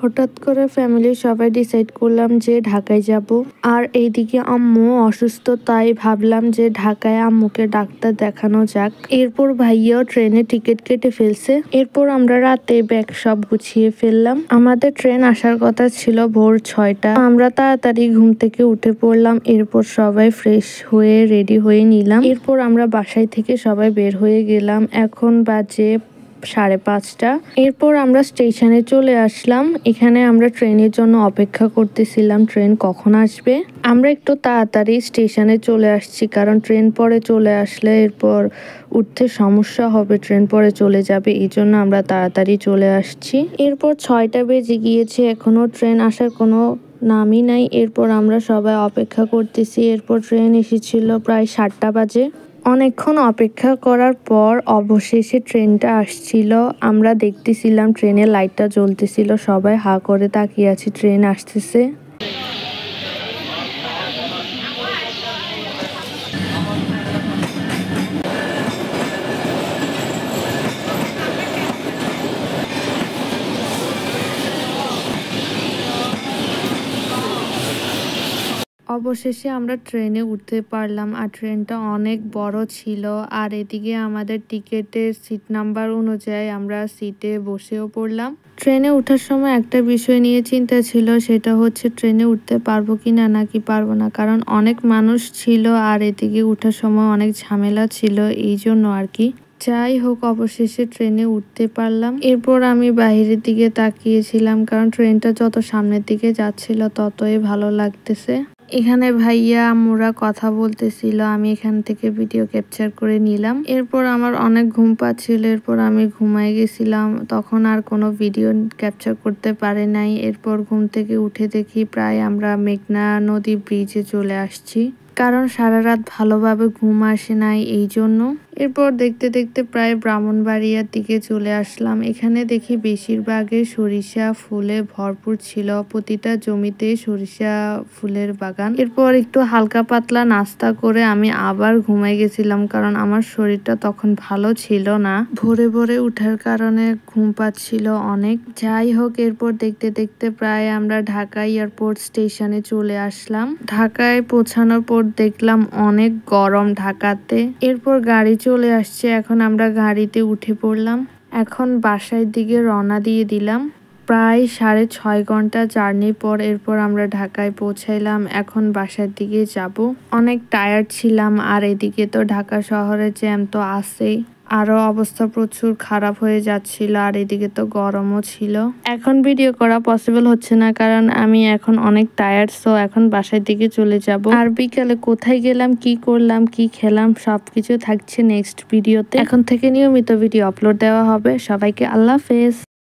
হঠাৎ করে ফ্যামিলির সবাই ডিসাইড করলাম যে ঢাকায় যাব। আর এইদিকে আম্মু অসুস্থ, তাই ভাবলাম যে ঢাকায় আম্মুকে ডাক্তার দেখানো যাক। এরপর ভাইয়াও ট্রেনে টিকিট কেটে ফেলছে। এরপর আমরা রাতে ব্যাগ সব গুছিয়ে ফেললাম। আমাদের ট্রেন আসার কথা ছিল ভোর 6টা। আমরা তাড়াতাড়ি ঘুম থেকে উঠে পড়লাম। এরপর সবাই ফ্রেশ হয়ে রেডি হয়ে নিলাম। এরপর আমরা বাসায় থেকে সবাই বের হয়ে গেলাম। এখন বাজে 5:30। এরপর আমরা স্টেশনে চলে আসলাম। এখানে আমরা ট্রেনের জন্য অপেক্ষা করতেছিলাম, ট্রেন কখন আসবে। আমরা একটু তাড়াতাড়ি স্টেশনে চলে আসছি, কারণ ট্রেন পরে চলে আসলে এরপর উঠতে সমস্যা হবে, ট্রেন পরে চলে যাবে, এই জন্য আমরা তাড়াতাড়ি চলে আসছি। এরপর 6টা বেজে গিয়েছে, এখনো ট্রেন আসার কোনো নামই নাই। এরপর আমরা সবাই অপেক্ষা করতেছি। এরপর ট্রেন এসেছিল প্রায় 7টা বাজে। অনেকক্ষণ অপেক্ষা করার পর অবশেষে ট্রেনটা আসছিল। আমরা দেখতেছিলাম ট্রেনের লাইটটা জ্বলতেছিল, সবাই হা করে তাকিয়ে আছি, ট্রেন আসতেছে। অবশেষে আমরা ট্রেনে উঠতে পারলাম। আর ট্রেনটা অনেক বড় ছিল। আর এদিকে আমাদের টিকিটের সিট নাম্বার অনুযায়ী আমরা সিটে বসেও পড়লাম। ট্রেনে ওঠার সময় একটা বিষয় নিয়ে চিন্তা ছিল, সেটা হচ্ছে ট্রেনে উঠতে পারবো কিনা নাকি পারবো না, কারণ অনেক মানুষ ছিল আর এদিকে ওঠার সময় অনেক ঝামেলা ছিল, এই জন্য আর কি। যাই হোক, অবশেষে ট্রেনে উঠতে পারলাম। এরপর আমি বাইরের দিকে তাকিয়েছিলাম, কারণ ট্রেনটা যত সামনের দিকে যাচ্ছিল ততই ভালো লাগতেছে। এখানে ভাইয়া আম্মুরা কথা বলতেছিল, আমি এখান থেকে ভিডিও ক্যাপচার করে নিলাম। এরপর আমার অনেক ঘুম পাচ্ছিল, এরপর আমি ঘুমাই গেছিলাম, তখন আর কোনো ভিডিও ক্যাপচার করতে পারে নাই। এরপর ঘুম থেকে উঠে দেখি প্রায় আমরা মেঘনা নদী ব্রিজে চলে আসছি, কারণ সারা রাত ভালোভাবে ঘুম আসে নাই, এই জন্য। এরপর দেখতে দেখতে প্রায় ব্রাহ্মণবাড়িয়ার দিকে চলে আসলাম। এখানে দেখি বেশিরভাগই সরিষা ফুলে ভরপুর ছিল, প্রতিটা জমিতে সরিষা ফুলের বাগান। এরপর একটু হালকা পাতলা নাস্তা করে আমি আবার ঘুমাই গেছিলাম, কারণ আমার শরীরটা তখন ভালো ছিল না, ভোরে ভোরে উঠার কারণে ঘুম পাচ্ছিল অনেক। যাই হোক, এরপর দেখতে দেখতে প্রায় আমরা ঢাকা এয়ারপোর্ট স্টেশনে চলে আসলাম। ঢাকায় পৌঁছানোর পর দেখলাম অনেক গরম ঢাকাতে। এরপর গাড়ি চলে আসছে, এখন আমরা গাড়িতে উঠে পড়লাম। এখন বাসার দিকে রওনা দিয়ে দিলাম। প্রায় 6.5 ঘন্টা জার্নি পর এরপর আমরা ঢাকায় পৌঁছাইলাম। এখন বাসার দিকে যাব। অনেক টায়ার্ড ছিলাম, আর এদিকে তো ঢাকা শহরে জ্যাম তো আছেই, আরো অবস্থা প্রচুর খারাপ হয়ে যাচ্ছিল, আর এদিকে তো গরমও ছিল। এখন ভিডিও করা পসিবল হচ্ছে না, কারণ আমি এখন অনেক টায়ার্ড, সো এখন বাসার দিকে চলে যাব। আর বিকালে কোথায় গেলাম, কি করলাম, কি খেলাম, সবকিছু থাকছে নেক্সট ভিডিওতে। এখন থেকে নিয়মিত ভিডিও আপলোড দেওয়া হবে। সবাইকে আল্লাহ হাফেজ।